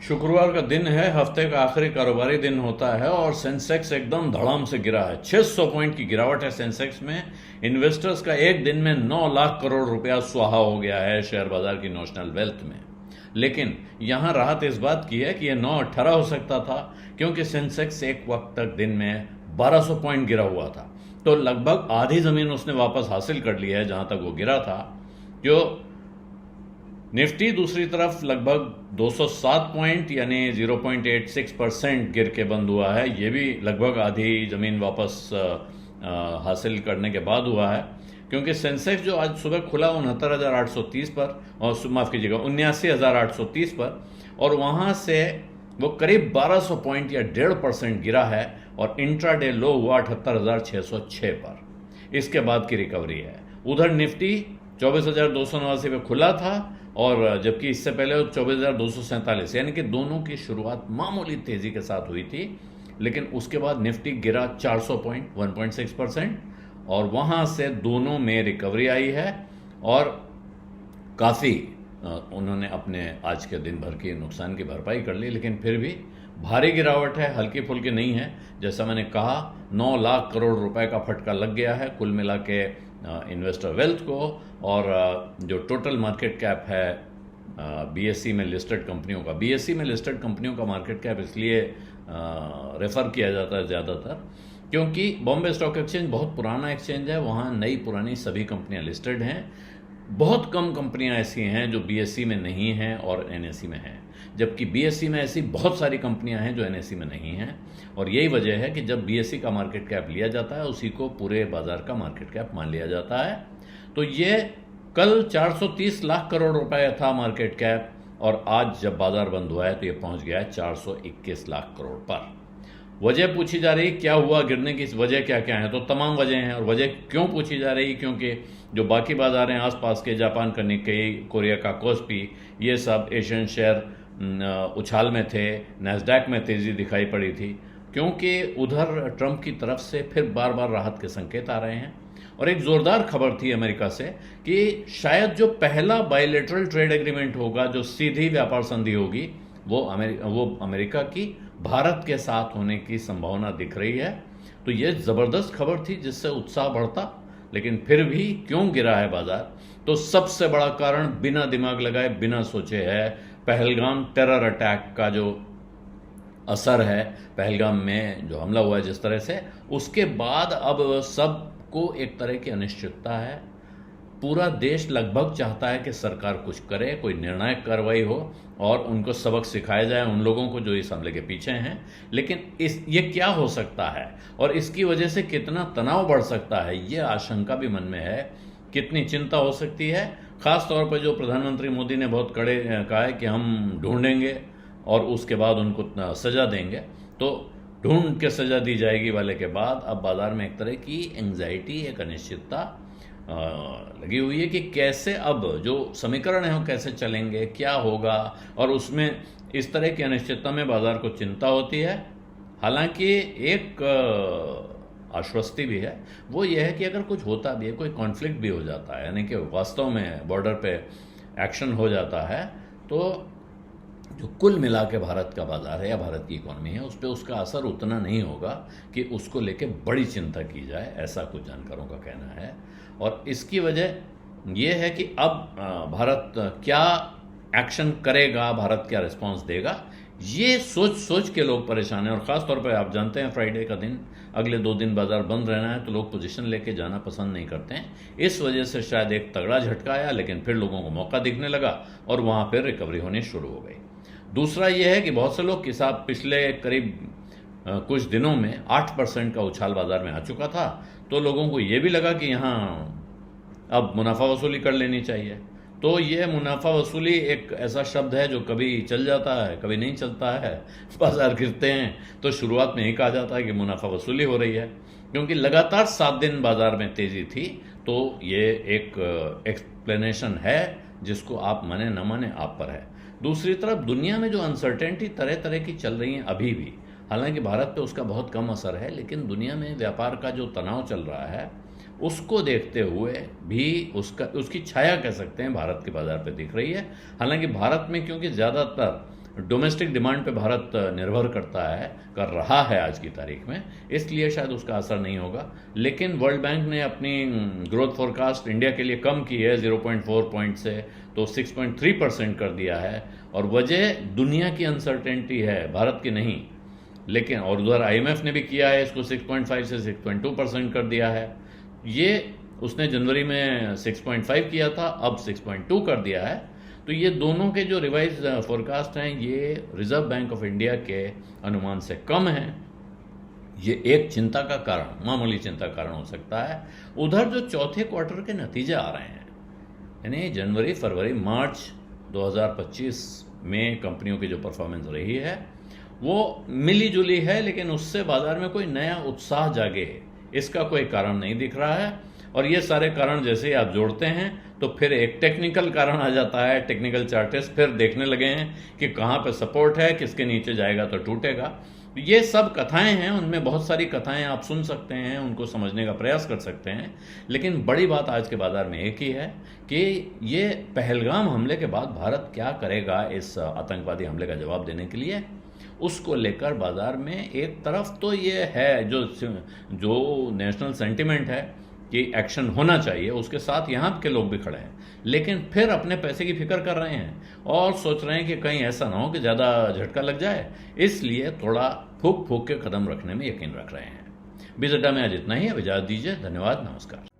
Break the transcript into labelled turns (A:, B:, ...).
A: शुक्रवार का दिन है, हफ्ते का आखिरी कारोबारी दिन होता है और सेंसेक्स एकदम धड़ाम से गिरा है। 600 पॉइंट की गिरावट है सेंसेक्स में। इन्वेस्टर्स का एक दिन में 9 लाख करोड़ रुपया स्वाहा हो गया है शेयर बाजार की नोशनल वेल्थ में। लेकिन यहां राहत इस बात की है कि यह 918 हो सकता था, क्योंकि सेंसेक्स एक वक्त तक दिन में 1200 पॉइंट गिरा हुआ था। तो लगभग आधी जमीन उसने वापस हासिल कर ली है जहां तक वो गिरा था। जो निफ्टी दूसरी तरफ लगभग 207 पॉइंट यानी 0.86% गिर के बंद हुआ है। ये भी लगभग आधी जमीन वापस हासिल करने के बाद हुआ है, क्योंकि सेंसेक्स जो आज सुबह खुला 69,830 पर, और माफ कीजिएगा 79,830 पर, और वहां से वो करीब 1200 पॉइंट या 1.5% गिरा है और इंट्राडे लो हुआ 78,606 पर। इसके बाद की रिकवरी है। उधर निफ्टी 24,289 पे खुला था, और जबकि इससे पहले 24,247, यानी कि दोनों की शुरुआत मामूली तेजी के साथ हुई थी। लेकिन उसके बाद निफ्टी गिरा 400 पॉइंट 1.6%, और वहां से दोनों में रिकवरी आई है और काफ़ी उन्होंने अपने आज के दिन भर के नुकसान की भरपाई कर ली। लेकिन फिर भी भारी गिरावट है, हल्की फुल्की नहीं है। जैसा मैंने कहा, 9 लाख करोड़ रुपए का फटका लग गया है कुल मिला के इन्वेस्टर वेल्थ को। और जो टोटल मार्केट कैप है बीएसई में लिस्टेड कंपनियों का, बीएसई में लिस्टेड कंपनियों का मार्केट कैप इसलिए रेफर किया जाता है ज़्यादातर क्योंकि बॉम्बे स्टॉक एक्सचेंज बहुत पुराना एक्सचेंज है, वहाँ नई पुरानी सभी कंपनियां लिस्टेड हैं। बहुत कम कंपनियां ऐसी हैं जो बीएसई में नहीं हैं और एनएसई में हैं, जबकि बीएसई में ऐसी बहुत सारी कंपनियां हैं जो एनएसई में नहीं हैं। और यही वजह है कि जब बीएसई का मार्केट कैप लिया जाता है उसी को पूरे बाजार का मार्केट कैप मान लिया जाता है। तो ये कल 430 लाख करोड़ रुपए था मार्केट कैप, और आज जब बाजार बंद हुआ है तो ये पहुंच गया है 421 लाख करोड़ पर। वजह पूछी जा रही क्या हुआ गिरने की, वजह क्या क्या है, तो तमाम वजह हैं। और वजह क्यों पूछी जा रही, क्योंकि जो बाकी बाजार हैं आसपास के, जापान का निक्केई, कोरिया का कोस्पी, ये सब एशियन शेयर उछाल में थे। नैस्डैक में तेजी दिखाई पड़ी थी, क्योंकि उधर ट्रंप की तरफ से फिर बार बार राहत के संकेत आ रहे हैं। और एक जोरदार खबर थी अमेरिका से कि शायद जो पहला बायलैटरल ट्रेड एग्रीमेंट होगा, जो सीधी व्यापार संधि होगी, वो अमेरिका की भारत के साथ होने की संभावना दिख रही है। तो ये जबरदस्त खबर थी जिससे उत्साह बढ़ता। लेकिन फिर भी क्यों गिरा है बाजार, तो सबसे बड़ा कारण बिना दिमाग लगाए बिना सोचे है पहलगाम टेरर अटैक का जो असर है। पहलगाम में जो हमला हुआ है जिस तरह से, उसके बाद अब सबको एक तरह की अनिश्चितता है। पूरा देश लगभग चाहता है कि सरकार कुछ करे, कोई निर्णायक कार्रवाई हो और उनको सबक सिखाया जाए, उन लोगों को जो इस हमले के पीछे हैं। लेकिन ये क्या हो सकता है और इसकी वजह से कितना तनाव बढ़ सकता है, ये आशंका भी मन में है। कितनी चिंता हो सकती है, खास तौर पर जो प्रधानमंत्री मोदी ने बहुत कड़े कहा है कि हम ढूंढेंगे और उसके बाद उनको सजा देंगे। तो ढूंढ के सजा दी जाएगी वाले के बाद अब बाजार में एक तरह की एंग्जाइटी, एक अनिश्चितता लगी हुई है कि कैसे अब जो समीकरण है वो कैसे चलेंगे, क्या होगा। और उसमें इस तरह की अनिश्चितता में बाजार को चिंता होती है। हालांकि एक आश्वस्ति भी है, वो ये है कि अगर कुछ होता भी है, कोई कॉन्फ्लिक्ट भी हो जाता है, यानी कि वास्तव में बॉर्डर पे एक्शन हो जाता है, तो जो कुल मिला के भारत का बाजार है या भारत की इकोनॉमी है, उस पर उसका असर उतना नहीं होगा कि उसको लेके बड़ी चिंता की जाए, ऐसा कुछ जानकारों का कहना है। और इसकी वजह यह है कि अब भारत क्या एक्शन करेगा, भारत क्या रिस्पांस देगा, ये सोच सोच के लोग परेशान हैं। और ख़ास तौर पे आप जानते हैं फ्राइडे का दिन, अगले 2 दिन बाजार बंद रहना है, तो लोग पोजीशन लेके जाना पसंद नहीं करते हैं। इस वजह से शायद एक तगड़ा झटका आया, लेकिन फिर लोगों को मौका दिखने लगा और वहाँ पर रिकवरी होनी शुरू हो गई। दूसरा ये है कि बहुत से लोग के साथ पिछले करीब कुछ दिनों में 8% का उछाल बाजार में आ चुका था, तो लोगों को ये भी लगा कि यहाँ अब मुनाफा वसूली कर लेनी चाहिए। तो ये मुनाफा वसूली एक ऐसा शब्द है जो कभी चल जाता है, कभी नहीं चलता है। बाजार गिरते हैं तो शुरुआत में ही कहा जाता है कि मुनाफा वसूली हो रही है, क्योंकि लगातार 7 दिन बाजार में तेजी थी। तो ये एक एक्सप्लेनेशन है जिसको आप माने न माने आप पर है। दूसरी तरफ दुनिया में जो अनसर्टेनिटी तरह तरह की चल रही है अभी भी, हालांकि भारत पे उसका बहुत कम असर है, लेकिन दुनिया में व्यापार का जो तनाव चल रहा है उसको देखते हुए भी उसकी छाया कह सकते हैं भारत के बाजार पे दिख रही है। हालांकि भारत में क्योंकि ज़्यादातर डोमेस्टिक डिमांड पे भारत निर्भर कर रहा है आज की तारीख में, इसलिए शायद उसका असर नहीं होगा। लेकिन वर्ल्ड बैंक ने अपनी ग्रोथ फोरकास्ट इंडिया के लिए कम की है 0.4 पॉइंट से, तो 6.3% कर दिया है। और वजह दुनिया की अनसर्टेनिटी है, भारत की नहीं। लेकिन और उधर IMF ने भी किया है, इसको 6.5 से 6.2% कर दिया है। ये उसने जनवरी में 6.5 किया था, अब 6.2 कर दिया है। तो ये दोनों के जो रिवाइज फोरकास्ट हैं, ये रिजर्व बैंक ऑफ इंडिया के अनुमान से कम है। ये एक चिंता का कारण, मामूली चिंता का कारण हो सकता है। उधर जो चौथे क्वार्टर के नतीजे आ रहे हैं, यानी जनवरी, फरवरी, मार्च 2025 में कंपनियों की जो परफॉर्मेंस रही है वो मिली जुली है, लेकिन उससे बाजार में कोई नया उत्साह जागे इसका कोई कारण नहीं दिख रहा है। और ये सारे कारण जैसे ही आप जोड़ते हैं तो फिर एक टेक्निकल कारण आ जाता है। टेक्निकल चार्टिस्ट फिर देखने लगे हैं कि कहाँ पे सपोर्ट है, किसके नीचे जाएगा तो टूटेगा। ये सब कथाएं हैं, उनमें बहुत सारी कथाएं आप सुन सकते हैं, उनको समझने का प्रयास कर सकते हैं। लेकिन बड़ी बात आज के बाजार में एक ही है कि ये पहलगाम हमले के बाद भारत क्या करेगा इस आतंकवादी हमले का जवाब देने के लिए, उसको लेकर बाजार में एक तरफ तो ये है जो नेशनल सेंटिमेंट है कि एक्शन होना चाहिए, उसके साथ यहाँ के लोग भी खड़े हैं। लेकिन फिर अपने पैसे की फिक्र कर रहे हैं और सोच रहे हैं कि कहीं ऐसा ना हो कि ज़्यादा झटका लग जाए, इसलिए थोड़ा फूक फूक के कदम रखने में यकीन रख रहे हैं। बीज अड्डा में आज इतना ही। अब इजाज़त दीजिए। धन्यवाद, नमस्कार।